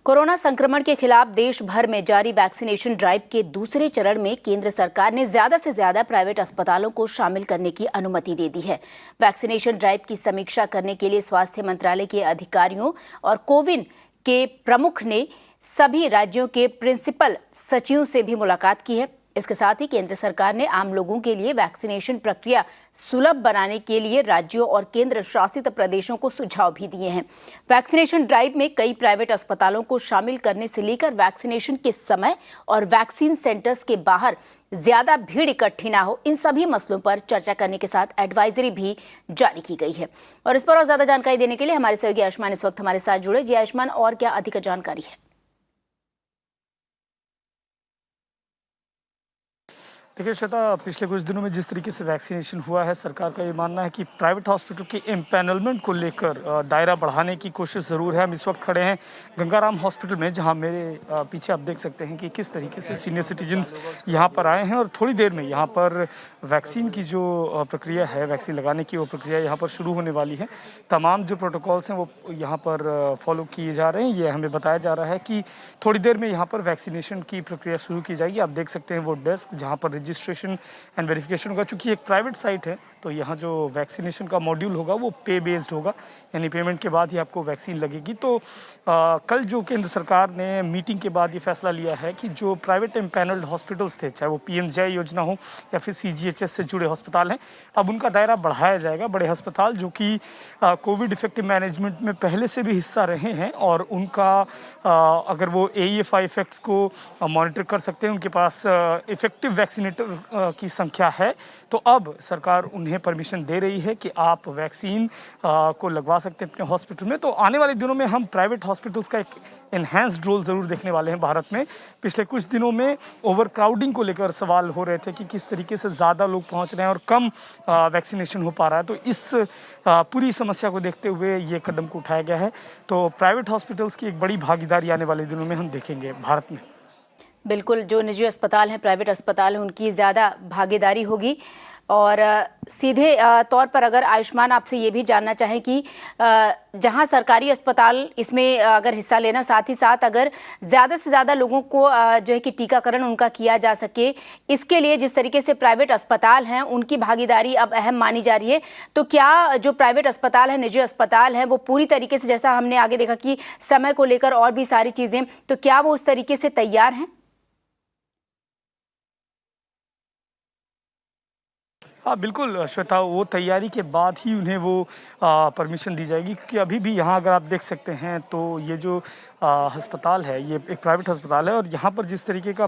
Corona संक्रमण के खिलाफ देश भर में जारी वैक्सीनेशन ड्राइव के दूसरे चरण में केंद्र सरकार ने ज्यादा से ज्यादा प्राइवेट अस्पतालों को शामिल करने की अनुमति दे दी है। वैक्सीनेशन ड्राइव की समीक्षा करने के लिए स्वास्थ्य मंत्रालय के अधिकारियों और कोविन के प्रमुख ने सभी राज्यों के प्रिंसिपल सचिवों से भी मुलाकात की है। इसके साथ ही केंद्र सरकार ने आम लोगों के लिए वैक्सीनेशन प्रक्रिया सुलभ बनाने के लिए राज्यों और केंद्र शासित प्रदेशों को सुझाव भी दिए हैं। वैक्सीनेशन ड्राइव में कई प्राइवेट अस्पतालों को शामिल करने से लेकर वैक्सीनेशन के समय और वैक्सीन सेंटर्स के बाहर ज्यादा भीड़ इकट्ठी ना हो, इन सभी मसलों पर चर्चा करने के साथ एडवाइजरी भी जारी की गई है। और इस पर और ज्यादा जानकारी देने के लिए हमारे सहयोगी आयुष्मान इस वक्त हमारे साथ जुड़े। जी आयुष्मान, और क्या अधिक जानकारी है? देखिए श्वेता, पिछले कुछ दिनों में जिस तरीके से वैक्सीनेशन हुआ है, सरकार का ये मानना है कि प्राइवेट हॉस्पिटल के एम्पैनलमेंट को लेकर दायरा बढ़ाने की कोशिश ज़रूर है। हम इस वक्त खड़े हैं गंगाराम हॉस्पिटल में, जहां मेरे पीछे आप देख सकते हैं कि किस तरीके से सीनियर सिटीजन्स यहां पर आए हैं और थोड़ी देर में यहां पर वैक्सीन की जो प्रक्रिया है, वैक्सीन लगाने की वो प्रक्रिया यहाँ पर शुरू होने वाली है। तमाम जो प्रोटोकॉल्स हैं वो यहाँ पर फॉलो किए जा रहे हैं। ये हमें बताया जा रहा है कि थोड़ी देर में यहाँ पर वैक्सीनेशन की प्रक्रिया शुरू की जाएगी। आप देख सकते हैं वो डेस्क जहाँ पर रजिस्ट्रेशन एंड वेरिफिकेशन होगा। चूँकि एक प्राइवेट साइट है तो यहाँ जो वैक्सीनेशन का मॉड्यूल होगा वो पे बेस्ड होगा, यानी पेमेंट के बाद ही आपको वैक्सीन लगेगी। तो कल जो केंद्र सरकार ने मीटिंग के बाद ये फैसला लिया है कि जो प्राइवेट एम्पैनल्ड हॉस्पिटल्स थे, चाहे वो पीएमजे योजना हो या फिर सीजीएचएस से जुड़े अस्पताल हैं, अब उनका दायरा बढ़ाया जाएगा। बड़े अस्पताल जो कि कोविड इफेक्टिव मैनेजमेंट में पहले से भी हिस्सा रहे हैं और उनका अगर वो AEFI इफेक्ट्स को मॉनिटर कर सकते हैं, उनके पास इफेक्टिव वैक्सीनेटर की संख्या है, तो अब सरकार उन्हें परमिशन दे रही है कि आप वैक्सीन को लगवा सकते हैं अपने हॉस्पिटल में। तो आने वाले दिनों में हम प्राइवेट हॉस्पिटल्स का एक एनहांस्ड रोल ज़रूर देखने वाले हैं भारत में। पिछले कुछ दिनों में ओवर क्राउडिंग को लेकर सवाल हो रहे थे कि किस तरीके से ज़्यादा लोग पहुंच रहे हैं और कम वैक्सीनेशन हो पा रहा है। तो इस पूरी समस्या को देखते हुए ये कदम को उठाया गया है। तो प्राइवेट हॉस्पिटल्स की एक बड़ी भागीदारी आने वाले दिनों में हम देखेंगे भारत में। बिल्कुल, जो निजी अस्पताल हैं, प्राइवेट अस्पताल हैं, उनकी ज़्यादा भागीदारी होगी। और सीधे तौर पर अगर आयुष्मान आपसे ये भी जानना चाहें कि जहां सरकारी अस्पताल इसमें अगर हिस्सा लेना, साथ ही साथ अगर ज़्यादा से ज़्यादा लोगों को जो है कि टीकाकरण उनका किया जा सके, इसके लिए जिस तरीके से प्राइवेट अस्पताल हैं उनकी भागीदारी अब अहम मानी जा रही है, तो क्या जो प्राइवेट अस्पताल है, निजी अस्पताल हैं, वो पूरी तरीके से, जैसा हमने आगे देखा कि समय को लेकर और भी सारी चीज़ें, तो क्या वो उस तरीके से तैयार हैं? हाँ बिल्कुल श्वेता, वो तैयारी के बाद ही उन्हें वो परमिशन दी जाएगी। क्योंकि अभी भी यहाँ अगर आप देख सकते हैं तो ये जो अस्पताल है, ये एक प्राइवेट अस्पताल है और यहाँ पर जिस तरीके का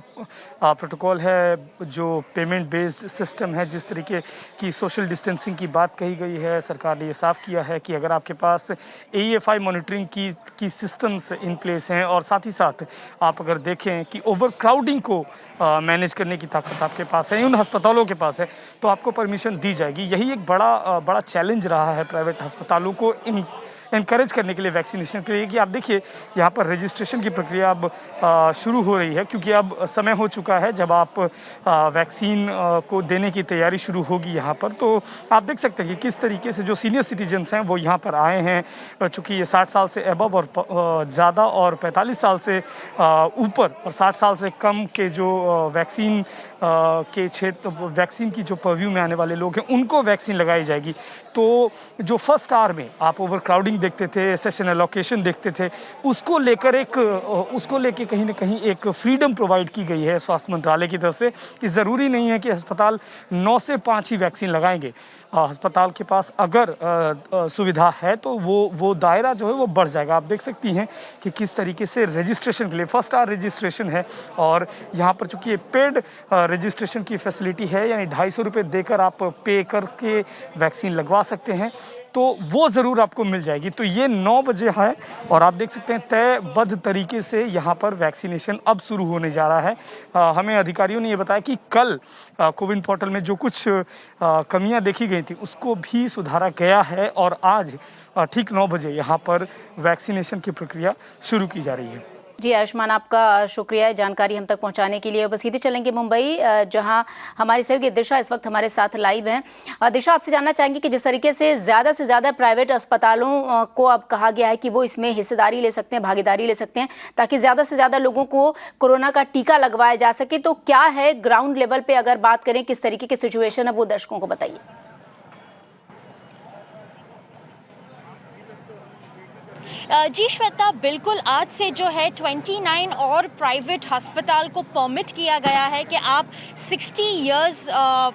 प्रोटोकॉल है, जो पेमेंट बेस्ड सिस्टम है, जिस तरीके की सोशल डिस्टेंसिंग की बात कही गई है, सरकार ने ये साफ किया है कि अगर आपके पास AEFI मॉनिटरिंग की सिस्टम्स इन प्लेस हैं और साथ ही साथ आप अगर देखें कि ओवर क्राउडिंग को मैनेज करने की ताकत आपके पास है, उन अस्पतालों के पास है, तो आपको परमिशन दी जाएगी। यही एक बड़ा चैलेंज रहा है प्राइवेट अस्पतालों को इनकरेज करने के लिए, वैक्सीनेशन के लिए, कि आप देखिए यहाँ पर रजिस्ट्रेशन की प्रक्रिया अब शुरू हो रही है। क्योंकि अब समय हो चुका है जब आप वैक्सीन को देने की तैयारी शुरू होगी यहाँ पर। तो आप देख सकते हैं कि किस तरीके से जो सीनियर सिटीजन्स हैं वो यहाँ पर आए हैं। चूँकि ये 60 साल से अबव और ज़्यादा और 45 साल से ऊपर और 60 साल से कम के जो वैक्सीन के क्षेत्र, वैक्सीन की जो परव्यू में आने वाले लोग हैं, उनको वैक्सीन लगाई जाएगी। तो जो फर्स्ट आवर में आप ओवर क्राउडिंग देखते थे, सेशन एलोकेशन देखते थे, उसको लेके कहीं ना कहीं एक फ्रीडम प्रोवाइड की गई है स्वास्थ्य मंत्रालय की तरफ से कि ज़रूरी नहीं है कि अस्पताल 9 से 5 ही वैक्सीन लगाएंगे। अस्पताल के पास अगर सुविधा है तो वो दायरा जो है वो बढ़ जाएगा। आप देख सकती हैं कि किस तरीके से रजिस्ट्रेशन के लिए फर्स्ट आवर रजिस्ट्रेशन है और यहाँ पर चूँकि ये पेड रजिस्ट्रेशन की फैसिलिटी है, यानी 250 रुपये देकर आप पे करके वैक्सीन लगवा सकते हैं, तो वो ज़रूर आपको मिल जाएगी। तो ये 9 बजे है और आप देख सकते हैं तयबद्ध तरीके से यहाँ पर वैक्सीनेशन अब शुरू होने जा रहा है। हमें अधिकारियों ने ये बताया कि कल कोविन पोर्टल में जो कुछ कमियां देखी गई थी उसको भी सुधारा गया है और आज ठीक 9 बजे यहाँ पर वैक्सीनेशन की प्रक्रिया शुरू की जा रही है। जी आयुष्मान, आपका शुक्रिया जानकारी हम तक पहुंचाने के लिए। अब सीधे चलेंगे मुंबई, जहां हमारी सहयोगी दिशा इस वक्त हमारे साथ लाइव हैं। दिशा, आपसे जानना चाहेंगे कि जिस तरीके से ज़्यादा प्राइवेट अस्पतालों को अब कहा गया है कि वो इसमें हिस्सेदारी ले सकते हैं, भागीदारी ले सकते हैं, ताकि ज़्यादा से ज़्यादा लोगों को कोरोना का टीका लगवाया जा सके, तो क्या है ग्राउंड लेवल पर अगर बात करें किस तरीके की सिचुएशन है, वो दर्शकों को बताइए। जी श्वेता, बिल्कुल आज से जो है 29 और प्राइवेट अस्पताल को परमिट किया गया है कि आप 60 इयर्स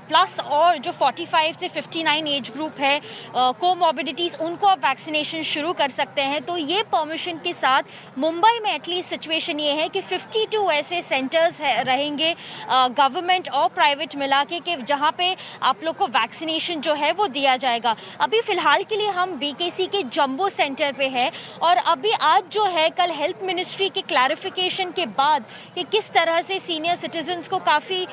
प्लस और जो 45 से 59 एज ग्रुप है, कोमॉर्बिडिटीज़, उनको आप वैक्सीनेशन शुरू कर सकते हैं। तो ये परमिशन के साथ मुंबई में एटलीस्ट सिचुएशन ये है कि 52 ऐसे सेंटर्स रहेंगे गवर्नमेंट और प्राइवेट मिला के जहाँ पे आप लोग को वैक्सीनेशन जो है वो दिया जाएगा। अभी फ़िलहाल के लिए हम BKC के जंबो सेंटर पे है और अभी आज जो है कल हेल्थ मिनिस्ट्री के क्लैरिफिकेशन के बाद कि किस तरह से सीनियर सिटीजन्स को काफ़ी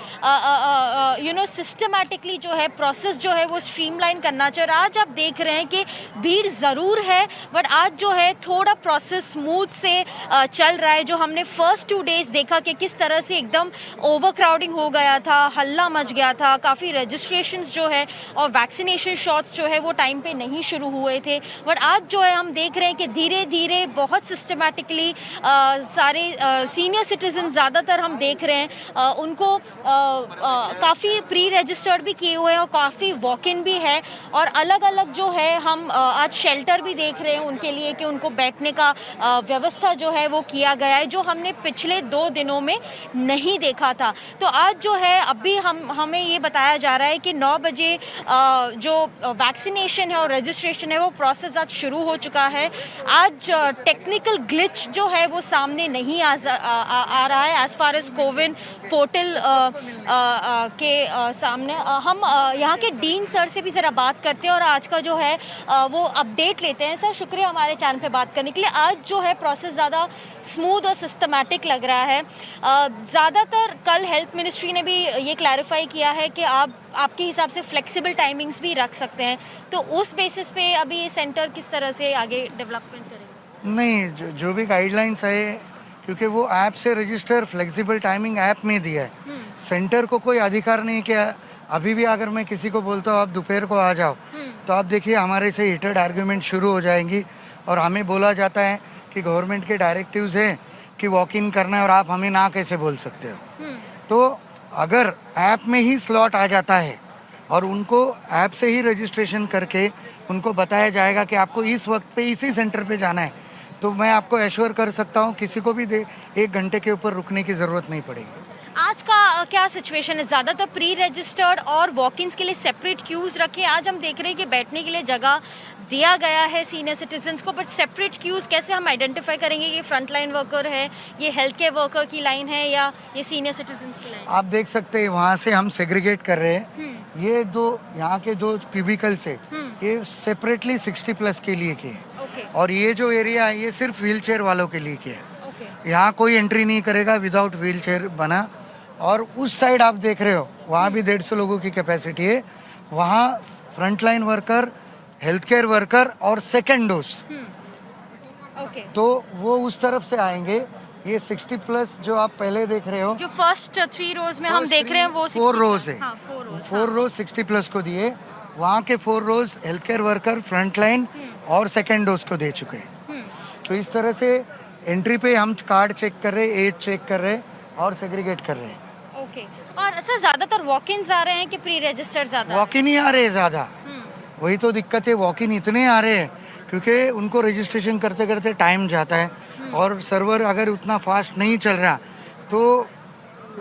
सिस्टमैटिकली जो है प्रोसेस जो है वो स्ट्रीमलाइन करना चाहिए। और आज आप देख रहे हैं कि भीड़ ज़रूर है, बट आज जो है थोड़ा प्रोसेस स्मूथ से चल रहा है। जो हमने फर्स्ट 2 डेज देखा कि किस तरह से एकदम ओवर क्राउडिंग हो गया था, हल्ला मच गया था, काफ़ी रजिस्ट्रेशंस जो है और वैक्सीनेशन शॉट्स जो है वो टाइम पे नहीं शुरू हुए थे। बट आज जो है हम देख रहे हैं कि धीरे धीरे बहुत सिस्टमैटिकली सारे सीनियर सिटीजन ज़्यादातर हम देख रहे हैं उनको काफ़ी प्री रजिस्टर्ड भी किए हुए हैं और काफ़ी वॉक इन भी है। और अलग अलग जो है हम आज शेल्टर भी देख रहे हैं उनके लिए कि उनको बैठने का व्यवस्था जो है वो किया गया है, जो हमने पिछले 2 दिनों में नहीं देखा था। तो आज जो है अभी हमें ये बताया जा रहा है कि 9 बजे जो वैक्सीनेशन है और रजिस्ट्रेशन है वो प्रोसेस आज शुरू हो चुका है। आज टेक्निकल ग्लिच जो है वो सामने नहीं आ रहा है as far as CoWIN portal के सामने। हम यहाँ के डीन सर से भी ज़रा बात करते हैं और आज का जो है वो अपडेट लेते हैं। सर, शुक्रिया हमारे चैनल पे बात करने के लिए। आज जो है प्रोसेस ज़्यादा स्मूथ और सिस्टमैटिक लग रहा है। ज़्यादातर कल हेल्थ मिनिस्ट्री ने भी ये क्लैरिफाई किया है कि आपके हिसाब से फ्लेक्सिबल टाइमिंग्स भी रख सकते हैं। तो उस बेसिस पे अभी ये सेंटर किस तरह से आगे डेवलपमेंट करेंगे? नहीं, जो भी गाइडलाइंस है, क्योंकि वो ऐप से रजिस्टर फ्लेक्सिबल टाइमिंग ऐप में दिया है। सेंटर को कोई अधिकार नहीं किया। अभी भी अगर मैं किसी को बोलता हूँ आप दोपहर को आ जाओ, तो आप देखिए हमारे से हीटेड आर्ग्यूमेंट शुरू हो जाएंगी। और हमें बोला जाता है कि गवर्नमेंट के डायरेक्टिव्स हैं कि वॉक इन करना है और आप हमें ना कैसे बोल सकते हो। तो अगर ऐप में ही स्लॉट आ जाता है और उनको ऐप से ही रजिस्ट्रेशन करके उनको बताया जाएगा कि आपको इस वक्त पे इसी सेंटर पे जाना है, तो मैं आपको एश्योर कर सकता हूँ किसी को भी 1 घंटे के ऊपर रुकने की ज़रूरत नहीं पड़ेगी। आज का क्या सिचुएशन है? ज़्यादातर प्री रजिस्टर्ड और वॉक-इन्स के लिए सेपरेट क्यूज़ रखे। आज हम देख रहे हैं कि बैठने के लिए जगह दिया गया है सीनियर सिटीजन्स को, बट सेपरेट क्यूज़ कैसे हम आइडेंटिफाई करेंगे ये फ्रंट लाइन वर्कर है, ये हेल्थ केयर वर्कर की लाइन है या ये सीनियर सिटीजन्स की लाइन? आप देख सकते हैं वहाँ से हम सेग्रीगेट कर रहे हैं। ये यहाँ के 2 क्यूबिकल्स है, ये सेपरेटली 60+ के लिए किए हैं। और ये जो एरिया है ये सिर्फ व्हील चेयर वालों के लिए किया है। यहाँ कोई एंट्री नहीं करेगा विदाउट व्हील चेयर बना। और उस साइड आप देख रहे हो वहाँ भी 150 लोगों की कैपेसिटी है। वहाँ front line worker, health care worker और सेकेंड डोज, तो वो उस तरफ से आएंगे। ये 60+ जो आप पहले देख रहे हो, जो फर्स्ट 3 रोज में हम देख रहे हैं वो 4 रोज है। 4 रोज 60+ को दिए। वहाँ के 4 रोज health care worker, front line और सेकेंड डोज को दे चुके हैं। तो इस तरह से एंट्री पे हम कार्ड चेक कर रहे, एज चेक कर रहे और सेग्रीगेट कर रहे हैं। और सर, ज़्यादातर वॉक-इन्स आ रहे हैं कि प्री रजिस्टर्ड ज़्यादा? वॉक-इन ही आ रहे हैं ज़्यादा। वही तो दिक्कत है, वॉक-इन इतने आ रहे हैं क्योंकि उनको रजिस्ट्रेशन करते करते टाइम जाता है और सर्वर अगर उतना फास्ट नहीं चल रहा तो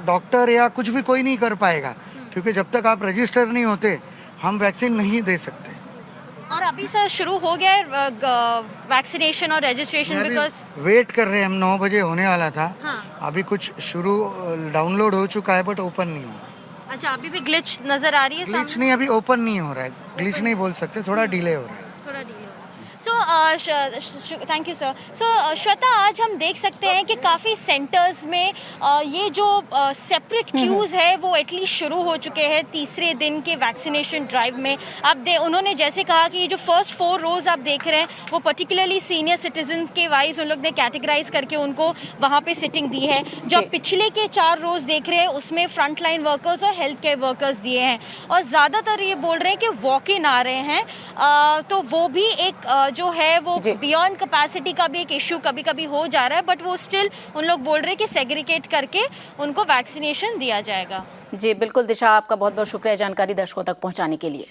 डॉक्टर या कुछ भी कोई नहीं कर पाएगा, क्योंकि जब तक आप रजिस्टर नहीं होते हम वैक्सीन नहीं दे सकते। और अभी सर शुरू हो गया है वैक्सीनेशन और रजिस्ट्रेशन? बिकॉज वेट कर रहे हैं हम, 9 बजे होने वाला था। हाँ। अभी कुछ शुरू डाउनलोड हो चुका है बट ओपन नहीं हुआ। अच्छा, अभी भी ग्लिच नजर आ रही है? ग्लिच नहीं, अभी ओपन नहीं हो रहा है। ग्लिच नहीं बोल सकते, थोड़ा डिले हो रहा है। थोड़ा डिले हो रहा है। So thank you sir. So Shweta, आज हम देख सकते हैं कि काफ़ी सेंटर्स में ये जो सेपरेट क्यूज है वो एटलीस्ट शुरू हो चुके हैं तीसरे दिन के वैक्सीनेशन ड्राइव में। उन्होंने जैसे कहा कि ये जो फर्स्ट 4 रोज आप देख रहे हैं वो पर्टिकुलरली सीनियर सिटीजन के वाइज उन लोग ने कैटेगराइज करके उनको वहाँ पे सिटिंग दी है। जो आप पिछले के 4 रोज देख रहे हैं उसमें फ्रंट लाइन वर्कर्स और हेल्थ केयर वर्कर्स दिए हैं, और ज़्यादातर ये बोल रहे हैं कि वॉक इन आ रहे हैं। तो वो भी एक जो है वो बियॉन्ड कैपेसिटी का भी एक इशू कभी कभी हो जा रहा है, बट वो स्टिल उन लोग बोल रहे हैं कि सेग्रीगेट करके उनको वैक्सीनेशन दिया जाएगा। जी बिल्कुल दिशा, आपका बहुत बहुत शुक्रिया जानकारी दर्शकों तक पहुंचाने के लिए।